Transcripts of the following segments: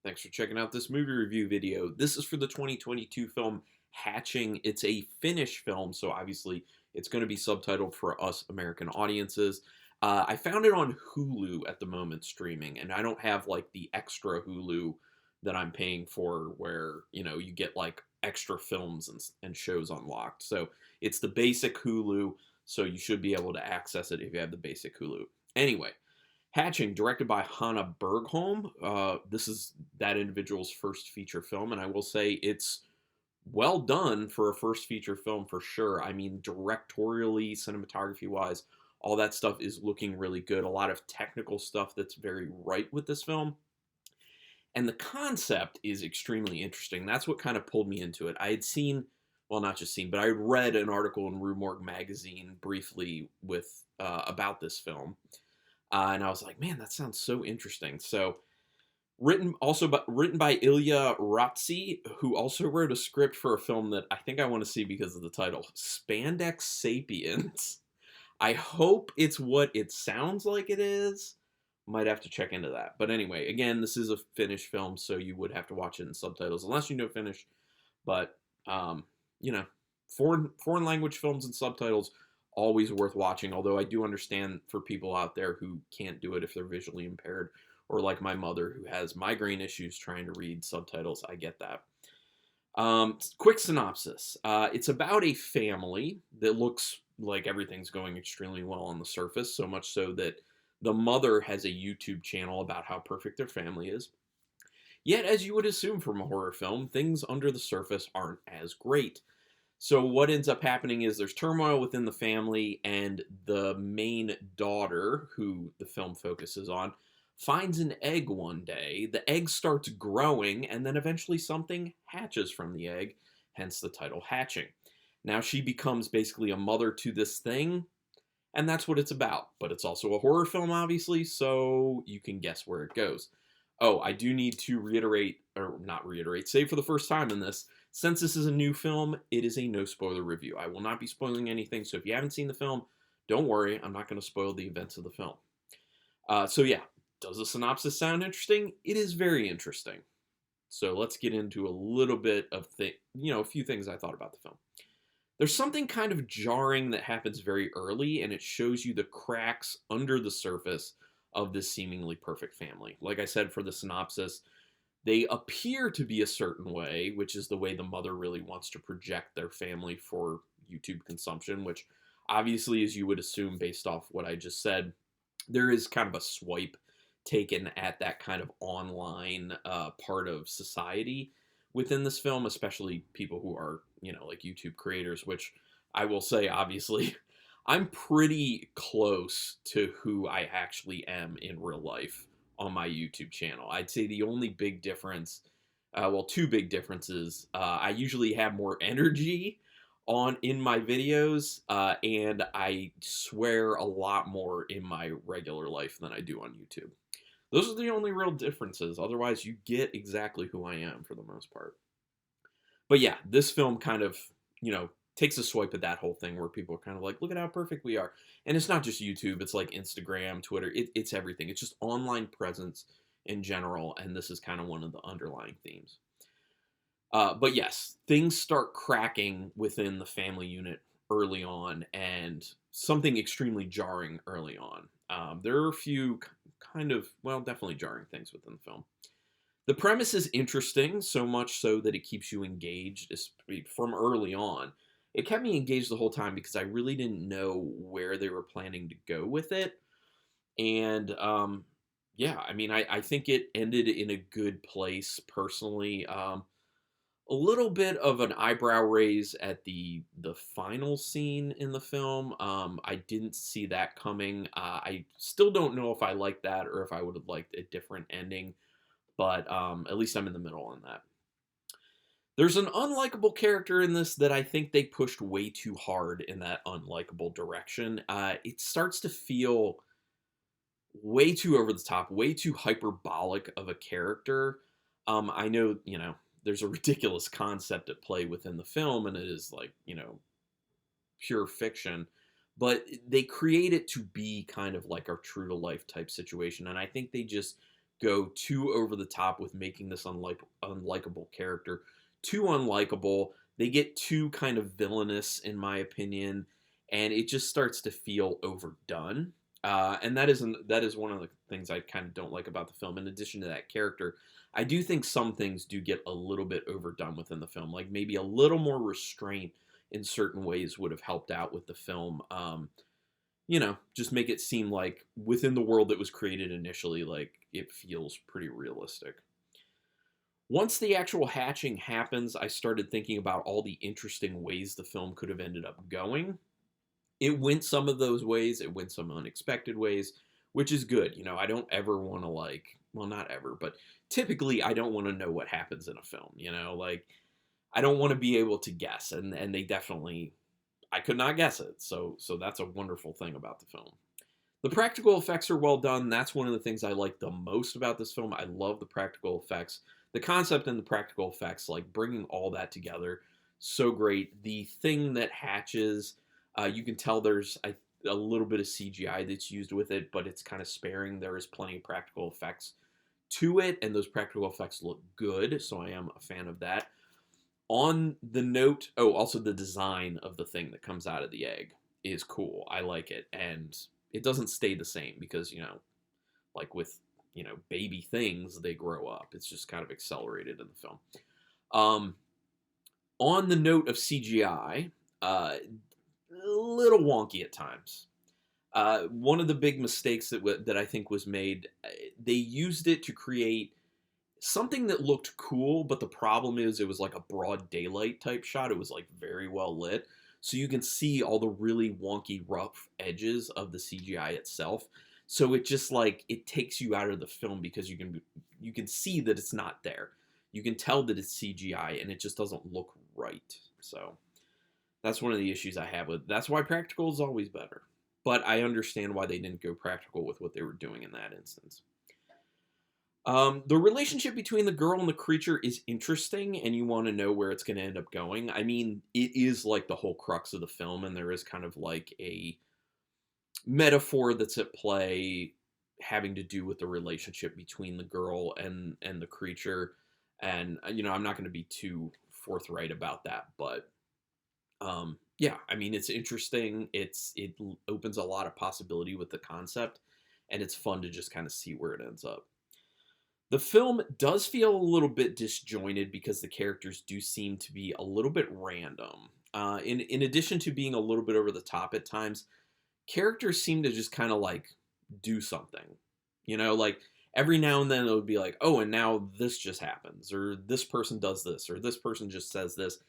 Thanks for checking out this movie review video. This is for the 2022 film Hatching. It's a Finnish film, so obviously it's going to be subtitled for us American audiences. I found it on Hulu at the moment streaming, and I don't have like the extra Hulu that I'm paying for where, you get like extra films and shows unlocked. So it's the basic Hulu, so you should be able to access it if you have the basic Hulu. Anyway, Hatching, directed by Hanna Bergholm. This is that individual's first feature film, and I will say it's well done for a first feature film for sure. I mean, directorially, cinematography wise, all that stuff is looking really good. A lot of technical stuff that's very right with this film. And the concept is extremely interesting. That's what kind of pulled me into it. I had seen, well, not just seen, but I had read an article in Rue Morgue magazine briefly with about this film. And I was like, man, that sounds so interesting. So written by Ilja Rautsi, who also wrote a script for a film that I think I want to see because of the title, Spandex Sapiens. I hope it's what it sounds like it is. Might have to check into that. But anyway, again, this is a Finnish film, so you would have to watch it in subtitles unless you know Finnish. But you know, foreign language films and subtitles always worth watching. Although I do understand for people out there who can't do it if they're visually impaired, or like my mother who has migraine issues trying to read subtitles. I get that. Quick synopsis. It's about a family that looks like everything's going extremely well on the surface, so much so that the mother has a YouTube channel about how perfect their family is. Yet, as you would assume from a horror film, things under the surface aren't as great. So what ends up happening is there's turmoil within the family, and the main daughter, who the film focuses on, finds an egg one day. The egg starts growing, and then eventually something hatches from the egg, hence the title Hatching. Now she becomes basically a mother to this thing, and that's what it's about. But it's also a horror film, obviously, so you can guess where it goes. Oh, I do need to reiterate, or not reiterate, say for the first time in this, since this is a new film, it is a no spoiler review. I will not be spoiling anything, so if you haven't seen the film, don't worry, I'm not going to spoil the events of the film. So yeah, does the synopsis sound interesting? It is very interesting. So let's get into a little bit of a few things I thought about the film. There's something kind of jarring that happens very early, and it shows you the cracks under the surface of this seemingly perfect family. Like I said for the synopsis, they appear to be a certain way, which is the way the mother really wants to project their family for YouTube consumption, which obviously, as you would assume based off what I just said, there is kind of a swipe taken at that kind of online part of society within this film, especially people who are, like YouTube creators, which I will say, obviously, I'm pretty close to who I actually am in real life on my YouTube channel. I'd say the only big difference, well, two big differences. I usually have more energy in my videos, and I swear a lot more in my regular life than I do on YouTube. Those are the only real differences. Otherwise, you get exactly who I am for the most part. But yeah, this film kind of, takes a swipe at that whole thing where people are kind of like, look at how perfect we are. And it's not just YouTube, it's like Instagram, Twitter, it's everything. It's just online presence in general, and this is kind of one of the underlying themes. But yes, things start cracking within the family unit early on, and something extremely jarring early on. There are a few kind of, well, definitely jarring things within the film. The premise is interesting, so much so that it keeps you engaged from early on. It kept me engaged the whole time because I really didn't know where they were planning to go with it. And yeah, I mean, I think it ended in a good place personally. A little bit of an eyebrow raise at the final scene in the film. I didn't see that coming. I still don't know if I liked that or if I would have liked a different ending, but at least I'm in the middle on that. There's an unlikable character in this that I think they pushed way too hard in that unlikable direction. It starts to feel way too over the top, way too hyperbolic of a character. I know, there's a ridiculous concept at play within the film, and it is like, pure fiction, but they create it to be kind of like a true to life type situation, and I think they just go too over the top with making this unlikable character too unlikable. They get too kind of villainous, in my opinion, and it just starts to feel overdone. And that is one of the things I kind of don't like about the film. In addition to that character, I do think some things do get a little bit overdone within the film. Like maybe a little more restraint in certain ways would have helped out with the film. Just make it seem like within the world that was created initially, like it feels pretty realistic. Once the actual hatching happens, I started thinking about all the interesting ways the film could have ended up going. It went some of those ways, it went some unexpected ways, which is good. I don't ever want to well, not ever, but typically I don't want to know what happens in a film, like I don't want to be able to guess, and they definitely I could not guess it. So that's a wonderful thing about the film. The practical effects are well done. That's one of the things I like the most about this film. I love the practical effects. The concept and the practical effects, like bringing all that together, so great. The thing that hatches, you can tell there's a little bit of CGI that's used with it, but it's kind of sparing. There is plenty of practical effects to it, and those practical effects look good, so I am a fan of that. On the note, also the design of the thing that comes out of the egg is cool. I like it, and it doesn't stay the same because, like with, baby things, they grow up. It's just kind of accelerated in the film. On the note of CGI, a little wonky at times. One of the big mistakes that I think was made, they used it to create something that looked cool, but the problem is it was like a broad daylight type shot. It was like very well lit. So you can see all the really wonky, rough edges of the CGI itself. So it just like, it takes you out of the film because you can see that it's not there. You can tell that it's CGI and it just doesn't look right. So that's one of the issues I have with. That's why practical is always better. But I understand why they didn't go practical with what they were doing in that instance. The relationship between the girl and the creature is interesting, and you want to know where it's going to end up going. I mean, it is like the whole crux of the film, and there is kind of like a metaphor that's at play having to do with the relationship between the girl and the creature. And, I'm not going to be too forthright about that, but yeah, I mean, it's interesting. It opens a lot of possibility with the concept, and it's fun to just kind of see where it ends up. The film does feel a little bit disjointed because the characters do seem to be a little bit random. In addition to being a little bit over the top at times, characters seem to just kind of like do something. Like every now and then it would be like, oh, and now this just happens, or this person does this, or this person just says this.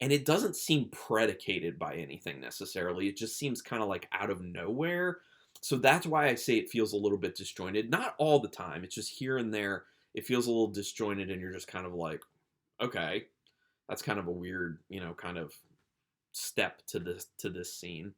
And it doesn't seem predicated by anything necessarily. It just seems kind of like out of nowhere. So that's why I say it feels a little bit disjointed. Not all the time. It's just here and there. It feels a little disjointed, and you're just kind of like, okay, that's kind of a weird, kind of step to this scene.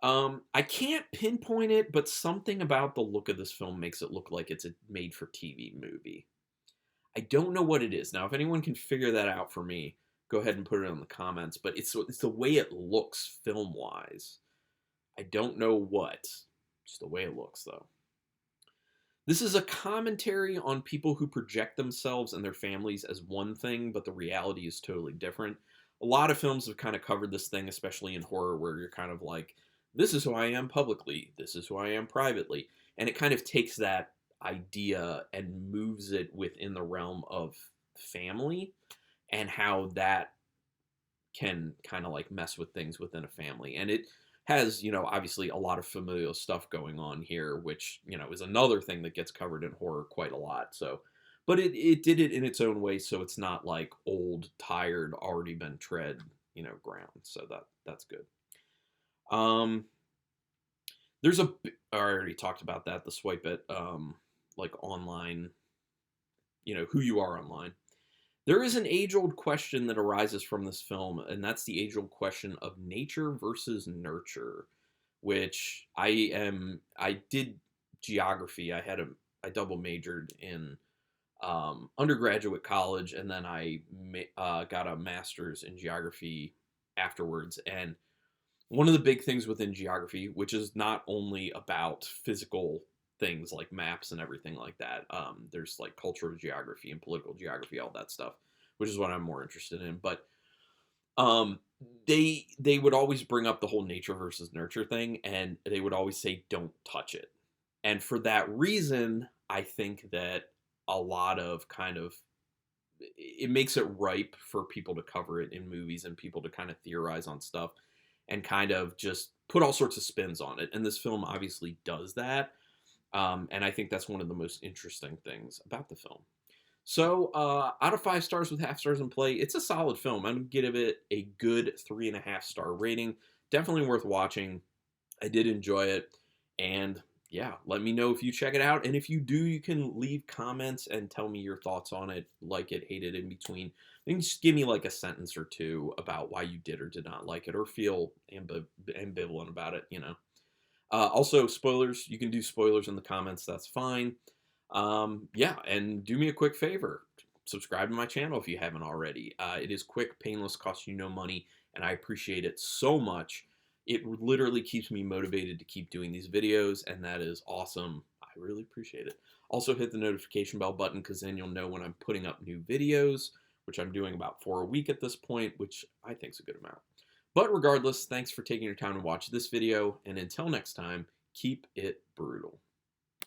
I can't pinpoint it, but something about the look of this film makes it look like it's a made-for-TV movie. I don't know what it is. Now, if anyone can figure that out for me, go ahead and put it in the comments. But it's the way it looks film-wise. I don't know what. Just the way it looks, though. This is a commentary on people who project themselves and their families as one thing, but the reality is totally different. A lot of films have kind of covered this thing, especially in horror, where you're kind of like, this is who I am publicly, this is who I am privately. And it kind of takes that idea and moves it within the realm of family and how that can kind of like mess with things within a family. And it has, obviously a lot of familial stuff going on here, which, is another thing that gets covered in horror quite a lot. So, but it did it in its own way, so it's not like old, tired, already been tread, ground. So that's good. There's I already talked about that, the swipe it, like online, who you are online. There is an age-old question that arises from this film, and that's the age-old question of nature versus nurture, which I did geography. I double majored in undergraduate college, and then I got a master's in geography afterwards. And one of the big things within geography, which is not only about physical things like maps and everything like that. There's like cultural geography and political geography, all that stuff, which is what I'm more interested in. But um, they would always bring up the whole nature versus nurture thing, and they would always say, "Don't touch it." And for that reason, I think that a lot of kind of it makes it ripe for people to cover it in movies and people to kind of theorize on stuff and kind of just put all sorts of spins on it. And this film obviously does that. And I think that's one of the most interesting things about the film. So, out of 5 stars with half stars in play, it's a solid film. I'm going to give it a good 3.5 star rating. Definitely worth watching. I did enjoy it. And yeah, let me know if you check it out. And if you do, you can leave comments and tell me your thoughts on it, like it, hate it, in between. Then just give me like a sentence or two about why you did or did not like it, or feel ambivalent about it, you know. Also, spoilers. You can do spoilers in the comments. That's fine. Yeah, and do me a quick favor. Subscribe to my channel if you haven't already. It is quick, painless, costs you no money, and I appreciate it so much. It literally keeps me motivated to keep doing these videos, and that is awesome. I really appreciate it. Also, hit the notification bell button, because then you'll know when I'm putting up new videos, which I'm doing about 4 a week at this point, which I think is a good amount. But regardless, thanks for taking your time to watch this video, and until next time, keep it brutal.